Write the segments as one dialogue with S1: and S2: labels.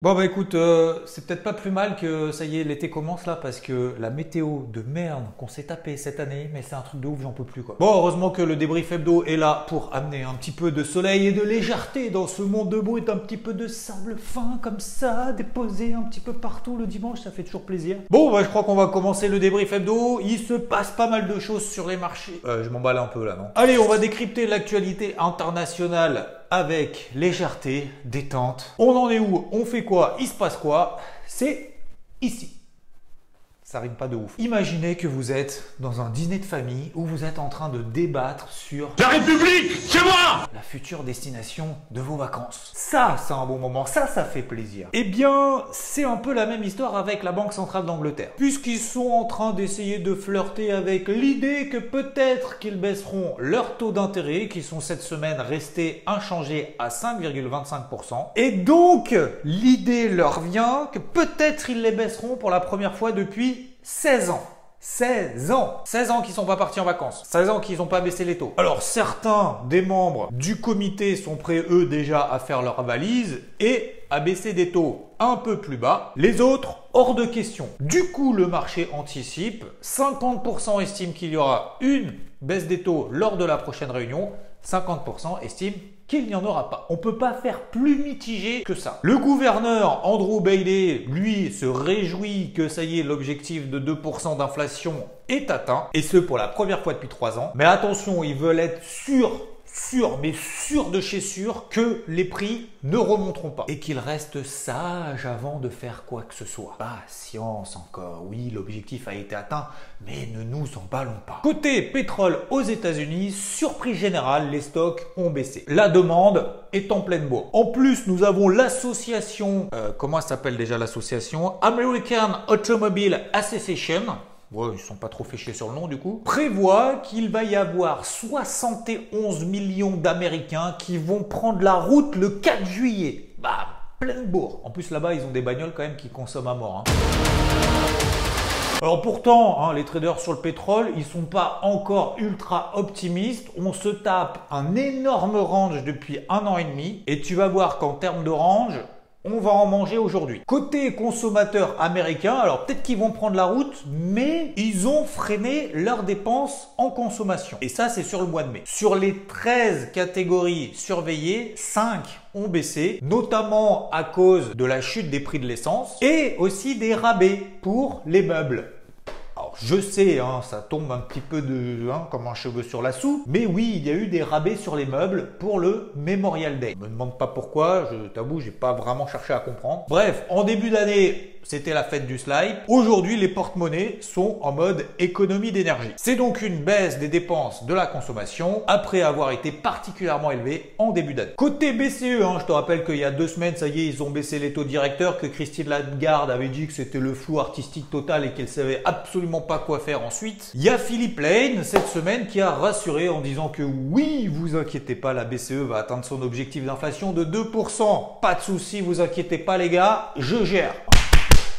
S1: Bon bah écoute, c'est peut-être pas plus mal que ça y est, l'été commence là parce que la météo de merde qu'on s'est tapé cette année, mais c'est un truc de ouf, j'en peux plus quoi. Bon, heureusement que le débrief hebdo est là pour amener un petit peu de soleil et de légèreté dans ce monde de brut, un petit peu de sable fin comme ça, déposé un petit peu partout le dimanche, ça fait toujours plaisir. Bon bah je crois qu'on va commencer le débrief hebdo, il se passe pas mal de choses sur les marchés. Je m'emballe un peu là, non? Allez, on va décrypter l'actualité internationale avec légèreté, détente. On en est où? On fait quoi? Il se passe quoi? C'est ici. Ça rime pas de ouf. Imaginez que vous êtes dans un dîner de famille où vous êtes en train de débattre sur
S2: La République, c'est moi!
S1: la future destination de vos vacances. Ça, c'est un bon moment. Ça fait plaisir. Eh bien, c'est un peu la même histoire avec la Banque Centrale d'Angleterre. Puisqu'ils sont en train d'essayer de flirter avec l'idée que peut-être qu'ils baisseront leur taux d'intérêt, qui sont cette semaine restés inchangés à 5,25%. Et donc, l'idée leur vient que peut-être ils les baisseront pour la première fois depuis 16 ans. 16 ans 16 ans qu'ils sont pas partis en vacances. 16 ans qu'ils n'ont pas baissé les taux. Alors certains des membres du comité sont prêts eux déjà à faire leur valise et à baisser des taux un peu plus bas. Les autres, hors de question. Du coup, le marché anticipe. 50% estiment qu'il y aura une baisse des taux lors de la prochaine réunion. 50% estiment qu'il n'y en aura pas. On ne peut pas faire plus mitigé que ça. Le gouverneur Andrew Bailey, lui, se réjouit que ça y est, l'objectif de 2% d'inflation est atteint. Et ce, pour la première fois depuis 3 ans. Mais attention, ils veulent être sûrs de chez sûr que les prix ne remonteront pas. Et qu'ils restent sages avant de faire quoi que ce soit. Patience encore. Oui, l'objectif a été atteint, mais ne nous emballons pas. Côté pétrole aux États-Unis, surprise générale, les stocks ont baissé. La demande est en pleine bourre. En plus, nous avons l'association, comment s'appelle déjà l'association? American Automobile Association. Ouais, ils sont pas trop fait chier sur le nom du coup. Prévoit qu'il va y avoir 71 millions d'Américains qui vont prendre la route le 4 juillet. Bah, pleine bourre. En plus là-bas, ils ont des bagnoles quand même qui consomment à mort. Alors pourtant, les traders sur le pétrole, ils sont pas encore ultra optimistes. On se tape un énorme range depuis 1 an et demi. Et tu vas voir qu'en termes de range, on va en manger aujourd'hui. Côté consommateurs américains, alors peut-être qu'ils vont prendre la route, mais ils ont freiné leurs dépenses en consommation. Et ça, c'est sur le mois de mai. Sur les 13 catégories surveillées, 5 ont baissé, notamment à cause de la chute des prix de l'essence et aussi des rabais pour les meubles. Alors, je sais, ça tombe un petit peu comme un cheveu sur la soupe, mais oui, il y a eu des rabais sur les meubles pour le Memorial Day. Je me demande pas pourquoi, je t'avoue, j'ai pas vraiment cherché à comprendre. Bref, en début d'année, c'était la fête du slide. Aujourd'hui, les porte-monnaies sont en mode économie d'énergie. C'est donc une baisse des dépenses de la consommation après avoir été particulièrement élevée en début d'année. Côté BCE, je te rappelle qu'il y a 2 semaines, ça y est, ils ont baissé les taux directeurs, que Christine Lagarde avait dit que c'était le flou artistique total et qu'elle savait absolument pas quoi faire ensuite. Il y a Philippe Lane cette semaine qui a rassuré en disant que oui, vous inquiétez pas, la BCE va atteindre son objectif d'inflation de 2%. Pas de souci, vous inquiétez pas les gars, je gère.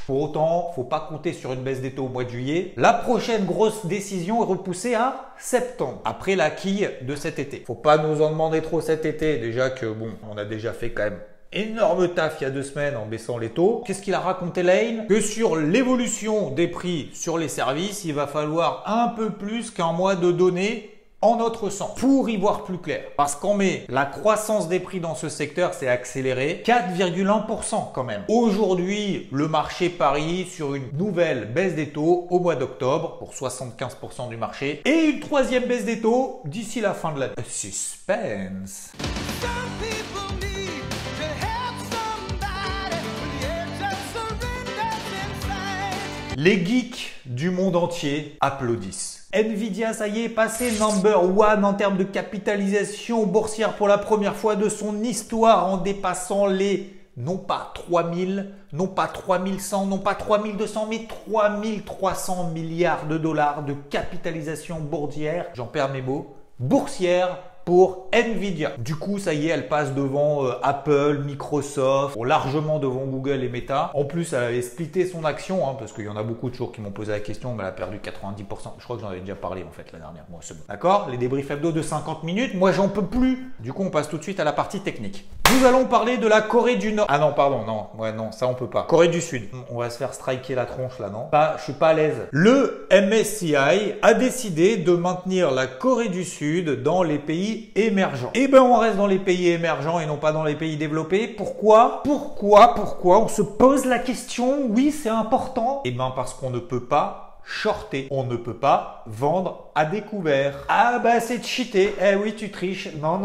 S1: Pour autant, faut pas compter sur une baisse des taux au mois de juillet. La prochaine grosse décision est repoussée à septembre, après la quille de cet été. Faut pas nous en demander trop cet été, déjà que bon, on a déjà fait quand même énorme taf il y a 2 semaines en baissant les taux. Qu'est-ce qu'il a raconté Lane? Que sur l'évolution des prix sur les services, il va falloir un peu plus qu'un mois de données en notre sens, pour y voir plus clair. Parce qu'en mai, la croissance des prix dans ce secteur s'est accélérée 4,1% quand même. Aujourd'hui, le marché parie sur une nouvelle baisse des taux au mois d'octobre pour 75% du marché et une 3e baisse des taux d'ici la fin de l'année. Suspense. Les geeks du monde entier applaudissent. Nvidia, ça y est, passé number 1 en termes de capitalisation boursière pour la première fois de son histoire en dépassant les, non pas 3000, non pas 3100, non pas 3200, mais 3300 milliards de dollars de capitalisation boursière, j'en perds mes mots, boursière pour Nvidia. Du coup, ça y est, elle passe devant Apple, Microsoft, largement devant Google et Meta. En plus, elle avait splitté son action, parce qu'il y en a beaucoup de jours qui m'ont posé la question, mais elle a perdu 90%. Je crois que j'en avais déjà parlé en fait la dernière. Moi, c'est bon. D'accord? Les débriefs hebdo de 50 minutes, moi j'en peux plus. Du coup, on passe tout de suite à la partie technique. Nous allons parler de la Corée du Nord. Ah non, pardon, non. Ouais, non, ça on peut pas. Corée du Sud. On va se faire striker la tronche là, non? Je suis pas à l'aise. Le MSCI a décidé de maintenir la Corée du Sud dans les pays émergents. Eh ben, on reste dans les pays émergents et non pas dans les pays développés. Pourquoi? On se pose la question. Oui, c'est important. Eh ben, parce qu'on ne peut pas shorter. On ne peut pas vendre à découvert. Ah bah c'est cheaté. Eh oui, tu triches. Non.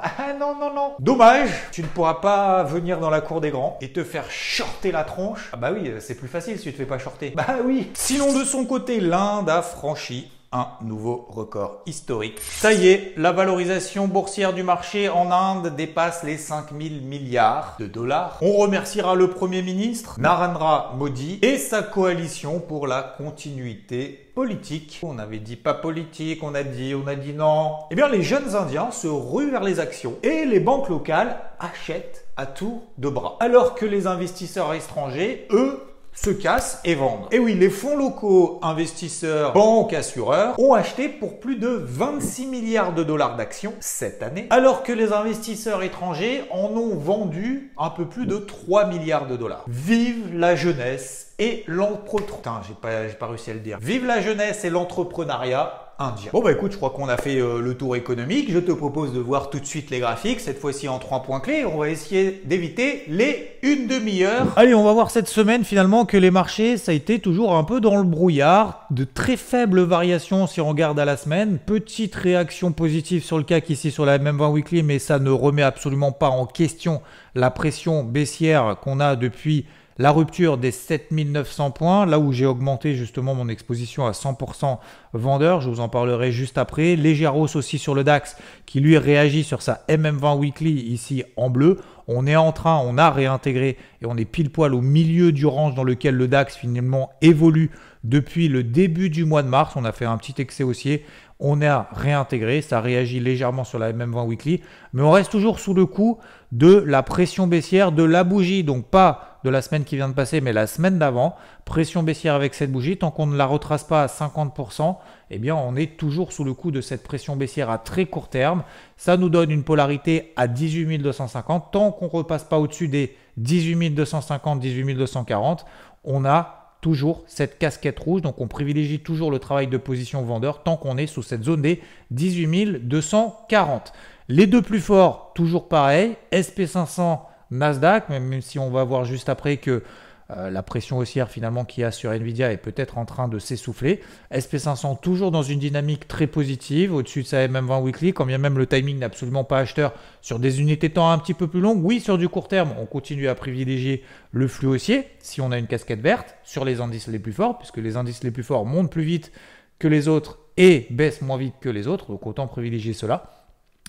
S1: Ah non. Dommage, tu ne pourras pas venir dans la cour des grands et te faire shorter la tronche. Ah bah oui, c'est plus facile si tu te fais pas shorter. Bah oui. Sinon, de son côté, l'Inde a franchi un nouveau record historique. Ça y est, la valorisation boursière du marché en Inde dépasse les 5 000 milliards de dollars. On remerciera le Premier ministre Narendra Modi et sa coalition pour la continuité politique. On avait dit pas politique, on a dit non. Eh bien, les jeunes Indiens se ruent vers les actions et les banques locales achètent à tour de bras. Alors que les investisseurs étrangers, eux, se cassent et vendent. Et oui, les fonds locaux, investisseurs, banques, assureurs ont acheté pour plus de 26 milliards de dollars d'actions cette année, alors que les investisseurs étrangers en ont vendu un peu plus de 3 milliards de dollars. Vive la jeunesse et l'entrepreneuriat. Putain, j'ai pas réussi à le dire. Vive la jeunesse et l'entrepreneuriat indien. Bon bah écoute, je crois qu'on a fait le tour économique. Je te propose de voir tout de suite les graphiques, cette fois-ci en 3 points clés. On va essayer d'éviter les une demi-heure. Allez, on va voir cette semaine finalement que les marchés, ça a été toujours un peu dans le brouillard. De très faibles variations si on regarde à la semaine. Petite réaction positive sur le CAC ici sur la MM20 Weekly, mais ça ne remet absolument pas en question la pression baissière qu'on a depuis la rupture des 7900 points, là où j'ai augmenté justement mon exposition à 100% vendeur, je vous en parlerai juste après. Légère hausse aussi sur le DAX qui lui réagit sur sa MM20 Weekly ici en bleu. On a réintégré et on est pile poil au milieu du range dans lequel le DAX finalement évolue depuis le début du mois de mars. On a fait un petit excès haussier. On a réintégré, ça réagit légèrement sur la MM20 Weekly, mais on reste toujours sous le coup de la pression baissière de la bougie, donc pas de la semaine qui vient de passer, mais la semaine d'avant. Pression baissière avec cette bougie, tant qu'on ne la retrace pas à 50%, eh bien on est toujours sous le coup de cette pression baissière à très court terme. Ça nous donne une polarité à 18 250. Tant qu'on ne repasse pas au-dessus des 18 250, 18 240, on a toujours cette casquette rouge, donc on privilégie toujours le travail de position vendeur tant qu'on est sous cette zone des 18 240. Les deux plus forts, toujours pareil, SP500, Nasdaq, même si on va voir juste après que la pression haussière finalement qu'il y a sur Nvidia est peut-être en train de s'essouffler. SP500 toujours dans une dynamique très positive, au-dessus de sa MM20 Weekly, quand bien même le timing n'est absolument pas acheteur sur des unités temps un petit peu plus longues. Oui, sur du court terme, on continue à privilégier le flux haussier si on a une casquette verte sur les indices les plus forts, puisque les indices les plus forts montent plus vite que les autres et baissent moins vite que les autres, donc autant privilégier cela.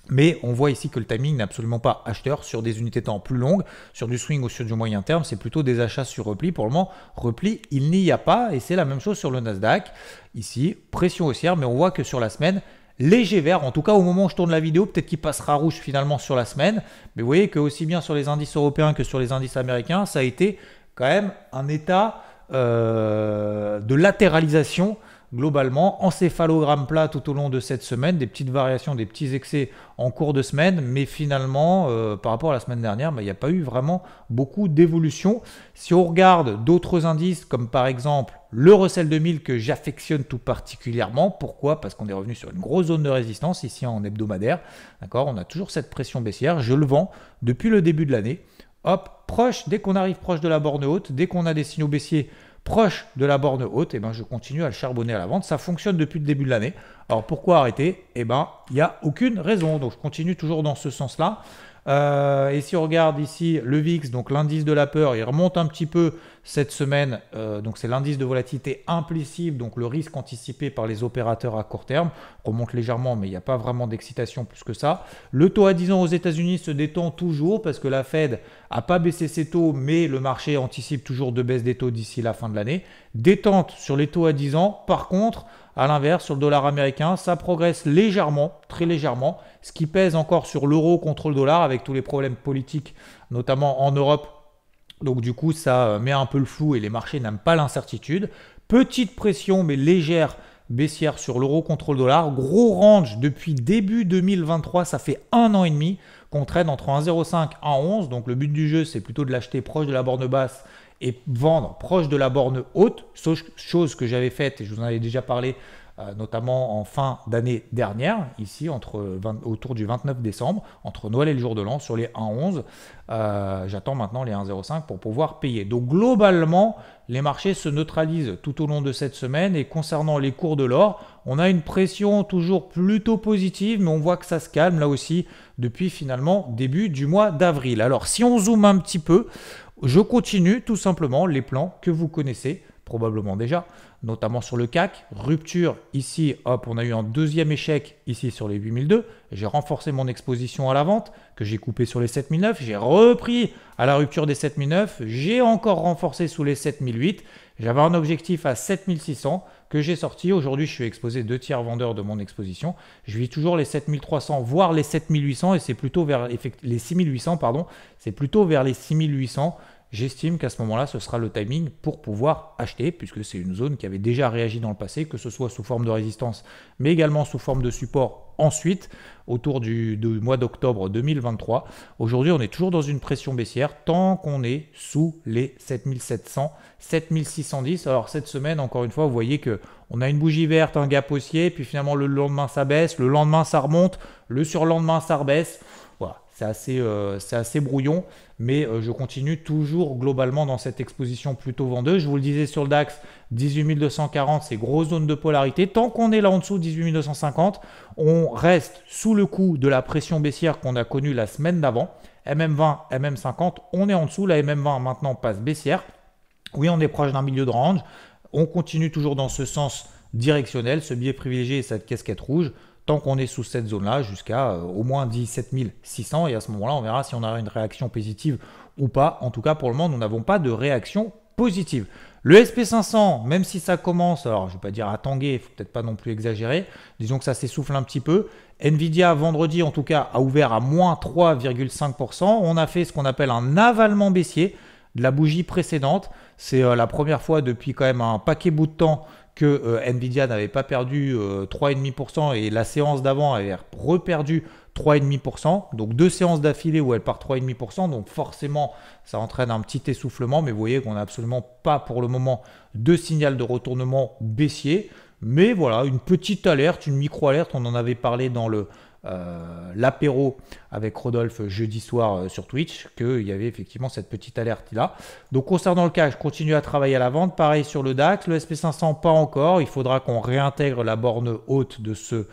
S1: Mais on voit ici que le timing n'est absolument pas acheteur sur des unités temps plus longues, sur du swing ou sur du moyen terme, c'est plutôt des achats sur repli. Pour le moment, repli, il n'y a pas et c'est la même chose sur le Nasdaq. Ici, pression haussière, mais on voit que sur la semaine, léger vert, en tout cas au moment où je tourne la vidéo, peut-être qu'il passera rouge finalement sur la semaine. Mais vous voyez que aussi bien sur les indices européens que sur les indices américains, ça a été quand même un état de latéralisation globalement, encéphalogramme plat tout au long de cette semaine, des petites variations, des petits excès en cours de semaine, mais finalement, par rapport à la semaine dernière, il n'y a pas eu vraiment beaucoup d'évolution. Si on regarde d'autres indices, comme par exemple le Russell 2000 que j'affectionne tout particulièrement, pourquoi? Parce qu'on est revenu sur une grosse zone de résistance ici en hebdomadaire, d'accord? On a toujours cette pression baissière, je le vends depuis le début de l'année, hop, proche, dès qu'on arrive proche de la borne haute, dès qu'on a des signaux baissiers proche de la borne haute, je continue à le charbonner à la vente. Ça fonctionne depuis le début de l'année. Alors pourquoi arrêter? Il n'y a aucune raison. Donc je continue toujours dans ce sens-là. Et si on regarde ici le VIX, donc l'indice de la peur, il remonte un petit peu cette semaine. Donc c'est l'indice de volatilité implicite, donc le risque anticipé par les opérateurs à court terme. Remonte légèrement, mais il n'y a pas vraiment d'excitation plus que ça. Le taux à 10 ans aux États-Unis se détend toujours parce que la Fed n'a pas baissé ses taux, mais le marché anticipe toujours de baisse des taux d'ici la fin de l'année. Détente sur les taux à 10 ans. Par contre, À l'inverse, sur le dollar américain, ça progresse légèrement, très légèrement, ce qui pèse encore sur l'euro contre le dollar avec tous les problèmes politiques, notamment en Europe. Donc du coup, ça met un peu le flou et les marchés n'aiment pas l'incertitude. Petite pression, mais légère, baissière sur l'euro contre le dollar. Gros range depuis début 2023, ça fait 1 an et demi qu'on traîne entre 1,05 et 1,11. Donc le but du jeu, c'est plutôt de l'acheter proche de la borne basse et vendre proche de la borne haute, chose que j'avais faite et je vous en avais déjà parlé notamment en fin d'année dernière, ici autour du 29 décembre, entre Noël et le jour de l'an, sur les 1,11. J'attends maintenant les 1,05 pour pouvoir payer. Donc globalement, les marchés se neutralisent tout au long de cette semaine et concernant les cours de l'or, on a une pression toujours plutôt positive, mais on voit que ça se calme là aussi depuis finalement début du mois d'avril. Alors si on zoome un petit peu, je continue tout simplement les plans que vous connaissez probablement déjà, notamment sur le CAC. Rupture ici, hop, on a eu un deuxième échec ici sur les 8002. J'ai renforcé mon exposition à la vente que j'ai coupé sur les 7009. J'ai repris à la rupture des 7009. J'ai encore renforcé sous les 7008. J'avais un objectif à 7600 que j'ai sorti. Aujourd'hui, je suis exposé 2 tiers vendeur de mon exposition. Je vis toujours les 7300, voire les 7800 et c'est plutôt vers les 6800, pardon. C'est plutôt vers les 6800. J'estime qu'à ce moment-là, ce sera le timing pour pouvoir acheter, puisque c'est une zone qui avait déjà réagi dans le passé, que ce soit sous forme de résistance, mais également sous forme de support ensuite, autour du mois d'octobre 2023. Aujourd'hui, on est toujours dans une pression baissière tant qu'on est sous les 7700, 7610. Alors cette semaine, encore une fois, vous voyez qu'on a une bougie verte, un gap haussier, puis finalement le lendemain ça baisse, le lendemain ça remonte, le surlendemain ça rebaisse. Voilà, c'est assez brouillon, mais je continue toujours globalement dans cette exposition plutôt vendeuse. Je vous le disais sur le DAX, 18 240, c'est grosse zone de polarité. Tant qu'on est là en dessous, 18 250, on reste sous le coup de la pression baissière qu'on a connue la semaine d'avant. MM20, MM50, on est en dessous. La MM20 maintenant passe baissière. Oui, on est proche d'un milieu de range. On continue toujours dans ce sens directionnel, ce biais privilégié et cette casquette rouge. Tant qu'on est sous cette zone-là, jusqu'à au moins 17 600. Et à ce moment-là, on verra si on a une réaction positive ou pas. En tout cas, pour le moment, nous n'avons pas de réaction positive. Le SP500, même si ça commence, alors je ne vais pas dire à tanguer, il ne faut peut-être pas non plus exagérer. Disons que ça s'essouffle un petit peu. Nvidia, vendredi, en tout cas, a ouvert à moins 3,5%. On a fait ce qu'on appelle un avalement baissier de la bougie précédente. C'est la première fois depuis quand même un paquet bout de temps que Nvidia n'avait pas perdu 3,5% et la séance d'avant avait reperdu 3,5%. Donc 2 séances d'affilée où elle part 3,5%. Donc forcément, ça entraîne un petit essoufflement. Mais vous voyez qu'on n'a absolument pas pour le moment de signal de retournement baissier. Mais voilà, une petite alerte, une micro-alerte. On en avait parlé dans l'apéro avec Rodolphe jeudi soir sur Twitch, qu'il y avait effectivement cette petite alerte là. Donc concernant le CAC, je continue à travailler à la vente. Pareil sur le DAX, le SP500 pas encore. Il faudra qu'on réintègre la borne haute de ce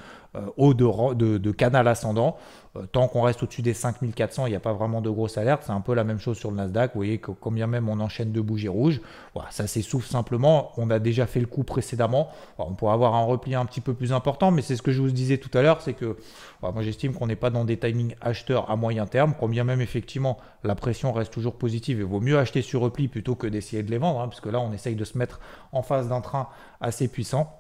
S1: haut de canal ascendant. Tant qu'on reste au-dessus des 5400, il n'y a pas vraiment de grosse alerte. C'est un peu la même chose sur le Nasdaq. Vous voyez que combien même on enchaîne de bougies rouges, voilà, ça s'essouffle simplement. On a déjà fait le coup précédemment. Alors, on pourrait avoir un repli un petit peu plus important, mais c'est ce que je vous disais tout à l'heure, c'est que voilà, moi j'estime qu'on n'est pas dans des timings acheteurs à moyen terme. Combien même effectivement la pression reste toujours positive et vaut mieux acheter sur repli plutôt que d'essayer de les vendre, parce que là on essaye de se mettre en face d'un train assez puissant.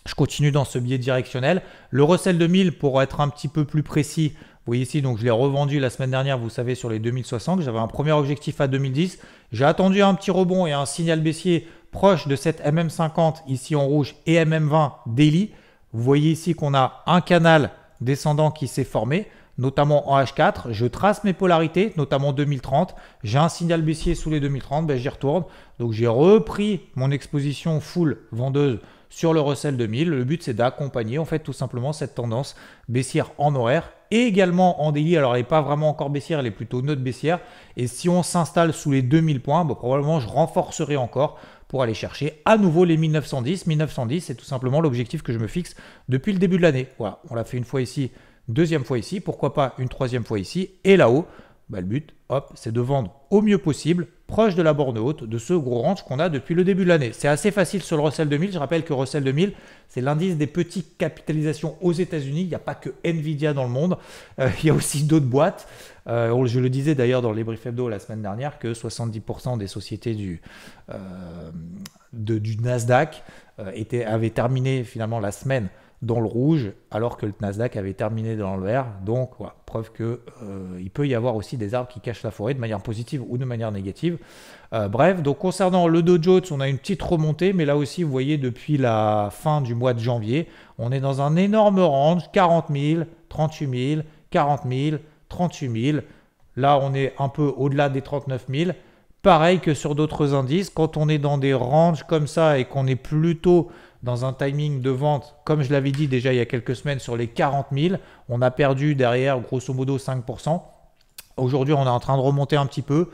S1: Je continue dans ce biais directionnel. Le Russell 2000, pour être un petit peu plus précis, vous voyez ici, donc je l'ai revendu la semaine dernière, vous savez, sur les 2060. J'avais un premier objectif à 2010. J'ai attendu un petit rebond et un signal baissier proche de cette MM50 ici en rouge et MM20 daily. Vous voyez ici qu'on a un canal descendant qui s'est formé, notamment en H4. Je trace mes polarités, notamment 2030. J'ai un signal baissier sous les 2030, ben j'y retourne. Donc j'ai repris mon exposition full vendeuse sur le Russell 2000. Le but, c'est d'accompagner en fait tout simplement cette tendance baissière en horaire et également en daily. Alors, elle n'est pas vraiment encore baissière, elle est plutôt neutre baissière. Et si on s'installe sous les 2000 points, bah, probablement je renforcerai encore pour aller chercher à nouveau les 1910. 1910, c'est tout simplement l'objectif que je me fixe depuis le début de l'année. Voilà, on l'a fait une fois ici, deuxième fois ici, pourquoi pas une troisième fois ici et là-haut. Bah, le but, hop, c'est de vendre au mieux possible, proche de la borne haute, de ce gros range qu'on a depuis le début de l'année. C'est assez facile sur le Russell 2000. Je rappelle que Russell 2000, c'est l'indice des petites capitalisations aux États-Unis. Il n'y a pas que Nvidia dans le monde. Il y a aussi d'autres boîtes. Je le disais d'ailleurs dans les briefs hebdo la semaine dernière que 70% des sociétés du Nasdaq avaient terminé finalement la semaine dans le rouge, alors que le Nasdaq avait terminé dans le vert. Donc, voilà, preuve qu'il peut y avoir aussi des arbres qui cachent la forêt de manière positive ou de manière négative. Bref, donc concernant le Dow Jones, on a une petite remontée, mais là aussi, vous voyez, depuis la fin du mois de janvier, on est dans un énorme range, 40 000, 38 000, 40 000, 38 000. Là, on est un peu au-delà des 39 000. Pareil que sur d'autres indices, quand on est dans des ranges comme ça et qu'on est plutôt dans un timing de vente, comme je l'avais dit déjà il y a quelques semaines, sur les 40 000, on a perdu derrière grosso modo 5%. Aujourd'hui, on est en train de remonter un petit peu.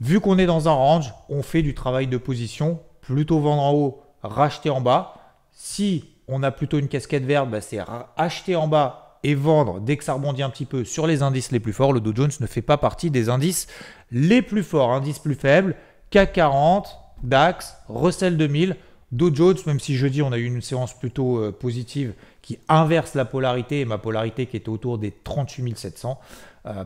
S1: Vu qu'on est dans un range, on fait du travail de position, plutôt vendre en haut, racheter en bas. Si on a plutôt une casquette verte, c'est acheter en bas et vendre dès que ça rebondit un petit peu sur les indices les plus forts. Le Dow Jones ne fait pas partie des indices les plus forts. Indices plus faibles, CAC 40, DAX, Russell 2000, Dow Jones, même si jeudi on a eu une séance plutôt positive qui inverse la polarité, et ma polarité qui était autour des 38 700.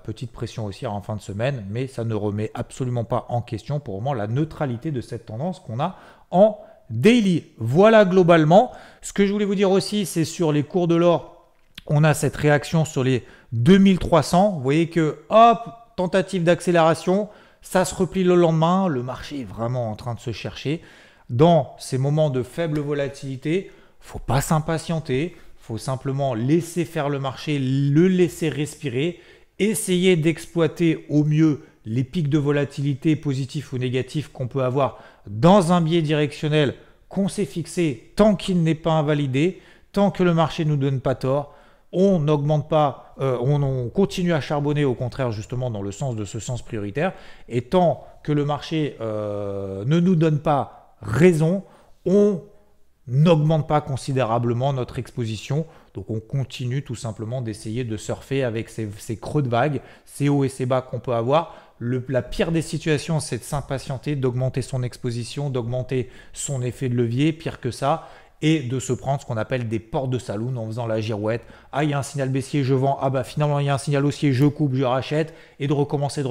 S1: Petite pression aussi en fin de semaine, mais ça ne remet absolument pas en question pour le moment la neutralité de cette tendance qu'on a en daily. Voilà globalement. Ce que je voulais vous dire aussi, c'est sur les cours de l'or, on a cette réaction sur les 2300. Vous voyez que hop, tentative d'accélération, ça se replie le lendemain. Le marché est vraiment en train de se chercher. Dans ces moments de faible volatilité, il ne faut pas s'impatienter, il faut simplement laisser faire le marché, le laisser respirer, essayer d'exploiter au mieux les pics de volatilité positifs ou négatifs qu'on peut avoir dans un biais directionnel qu'on s'est fixé tant qu'il n'est pas invalidé, tant que le marché ne nous donne pas tort. On n'augmente pas, on continue à charbonner au contraire justement dans le sens de ce sens prioritaire. Et tant que le marché ne nous donne pas raison, on n'augmente pas considérablement notre exposition. Donc on continue tout simplement d'essayer de surfer avec ces creux de vagues, ces hauts et ces bas qu'on peut avoir. La pire des situations, c'est de s'impatienter, d'augmenter son exposition, d'augmenter son effet de levier, pire que ça, et de se prendre ce qu'on appelle des portes de saloon en faisant la girouette. Ah, il y a un signal baissier, je vends. Ah, finalement, il y a un signal haussier, je coupe, je rachète. Et de recommencer.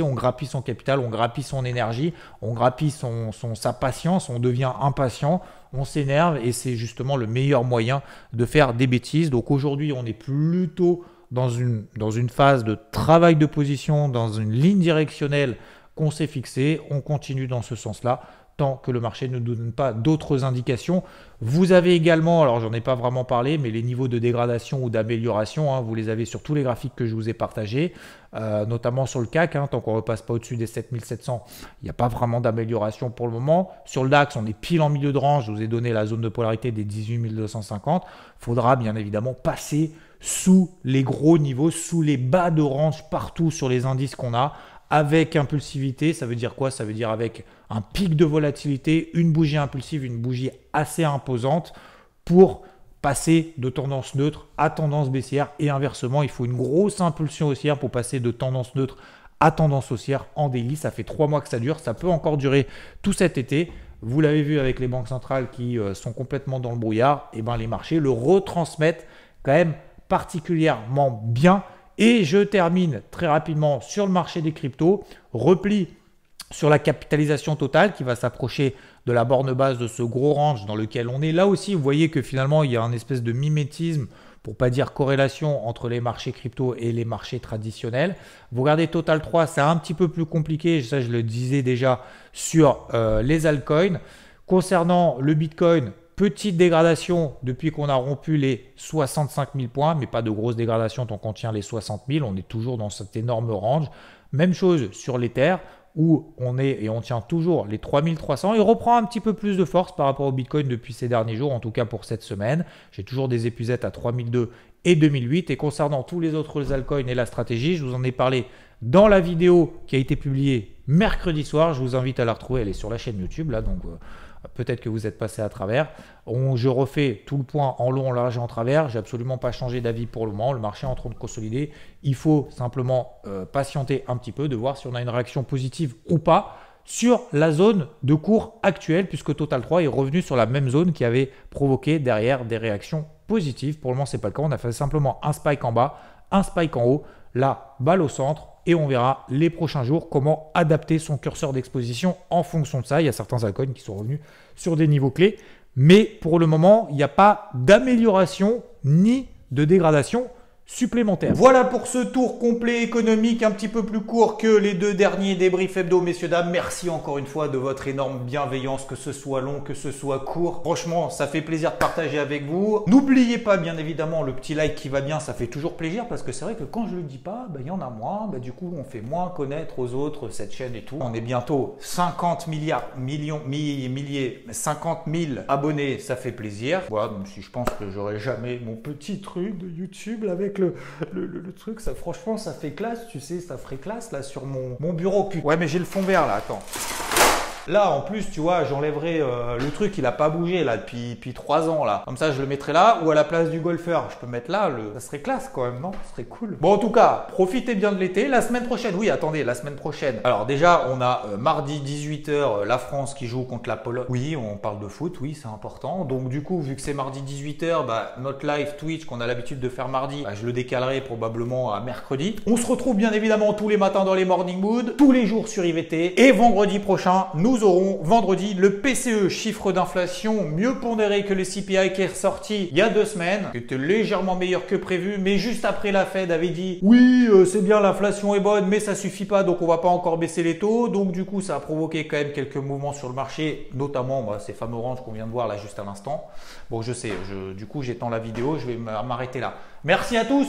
S1: On grappille son capital, on grappille son énergie, on grappille sa patience, on devient impatient, on s'énerve. Et c'est justement le meilleur moyen de faire des bêtises. Donc aujourd'hui, on est plutôt dans une phase de travail de position, dans une ligne directionnelle qu'on s'est fixée. On continue dans ce sens-là, tant que le marché ne nous donne pas d'autres indications. Vous avez également, alors j'en ai pas vraiment parlé, mais les niveaux de dégradation ou d'amélioration, vous les avez sur tous les graphiques que je vous ai partagés, notamment sur le CAC, tant qu'on ne repasse pas au-dessus des 7700, il n'y a pas vraiment d'amélioration pour le moment. Sur le DAX, on est pile en milieu de range, je vous ai donné la zone de polarité des 18 250. Il faudra bien évidemment passer sous les gros niveaux, sous les bas de range partout sur les indices qu'on a, avec impulsivité. Ça veut dire quoi? Ça veut dire avec un pic de volatilité, une bougie impulsive, une bougie assez imposante pour passer de tendance neutre à tendance baissière, et inversement, il faut une grosse impulsion haussière pour passer de tendance neutre à tendance haussière en daily. Ça fait 3 mois que ça dure, ça peut encore durer tout cet été. Vous l'avez vu avec les banques centrales qui sont complètement dans le brouillard, et les marchés le retransmettent quand même particulièrement bien. Et je termine très rapidement sur le marché des cryptos. Repli sur la capitalisation totale qui va s'approcher de la borne basse de ce gros range dans lequel on est. Là aussi, vous voyez que finalement, il y a un espèce de mimétisme, pour ne pas dire corrélation, entre les marchés crypto et les marchés traditionnels. Vous regardez Total 3, c'est un petit peu plus compliqué. Ça, je le disais déjà sur les altcoins. Concernant le Bitcoin, petite dégradation depuis qu'on a rompu les 65 000 points, mais pas de grosse dégradation tant qu'on tient les 60 000. On est toujours dans cet énorme range. Même chose sur l'Ether, où on est et on tient toujours les 3300. Il reprend un petit peu plus de force par rapport au Bitcoin depuis ces derniers jours, en tout cas pour cette semaine. J'ai toujours des épuisettes à 3002 et 2008. Et concernant tous les autres altcoins et la stratégie, je vous en ai parlé dans la vidéo qui a été publiée mercredi soir. Je vous invite à la retrouver, elle est sur la chaîne YouTube là, donc peut-être que vous êtes passé à travers. Je refais tout le point en long, en large et en travers. J'ai absolument pas changé d'avis pour le moment. Le marché est en train de consolider. Il faut simplement patienter un petit peu, de voir si on a une réaction positive ou pas sur la zone de cours actuelle, puisque Total 3 est revenu sur la même zone qui avait provoqué derrière des réactions positives. Pour le moment, ce n'est pas le cas. On a fait simplement un spike en bas, un spike en haut, la balle au centre, et on verra les prochains jours comment adapter son curseur d'exposition en fonction de ça. Il y a certains altcoins qui sont revenus sur des niveaux clés, mais pour le moment, il n'y a pas d'amélioration ni de dégradation supplémentaire. Voilà pour ce tour complet économique un petit peu plus court que les deux derniers débriefs hebdo, messieurs, dames. Merci encore une fois de votre énorme bienveillance, que ce soit long, que ce soit court. Franchement, ça fait plaisir de partager avec vous. N'oubliez pas, bien évidemment, le petit like qui va bien, ça fait toujours plaisir parce que c'est vrai que quand je le dis pas, il y en a moins. Du coup, on fait moins connaître aux autres cette chaîne et tout. On est bientôt 50 000 abonnés, ça fait plaisir. Voilà, même si je pense que j'aurai jamais mon petit truc de YouTube là, avec le truc, ça franchement ça fait classe, tu sais, ça ferait classe là sur mon bureau. Putain. Ouais, mais j'ai le fond vert là, attends. Là, en plus, tu vois, j'enlèverai le truc, il a pas bougé là depuis 3 ans là. Comme ça, je le mettrai là ou à la place du golfeur. Je peux mettre là, ça serait classe quand même, non? Ça serait cool. Bon, en tout cas, profitez bien de l'été. La semaine prochaine, oui, attendez, la semaine prochaine. Alors déjà, on a mardi 18h, la France qui joue contre la Pologne. Oui, on parle de foot, oui, c'est important. Donc du coup, vu que c'est mardi 18h, notre live Twitch qu'on a l'habitude de faire mardi, je le décalerai probablement à mercredi. On se retrouve bien évidemment tous les matins dans les Morning Mood, tous les jours sur IVT. Et vendredi prochain, nous aurons vendredi le PCE, chiffre d'inflation mieux pondéré que le CPI qui est ressorti il y a 2 semaines, qui était légèrement meilleur que prévu, mais juste après la Fed avait dit oui, c'est bien, l'inflation est bonne, mais ça suffit pas, donc on va pas encore baisser les taux. Donc du coup, ça a provoqué quand même quelques mouvements sur le marché, notamment ces fameux ranges qu'on vient de voir là juste à l'instant. Bon, je sais, du coup, j'étends la vidéo, je vais m'arrêter là. Merci à tous.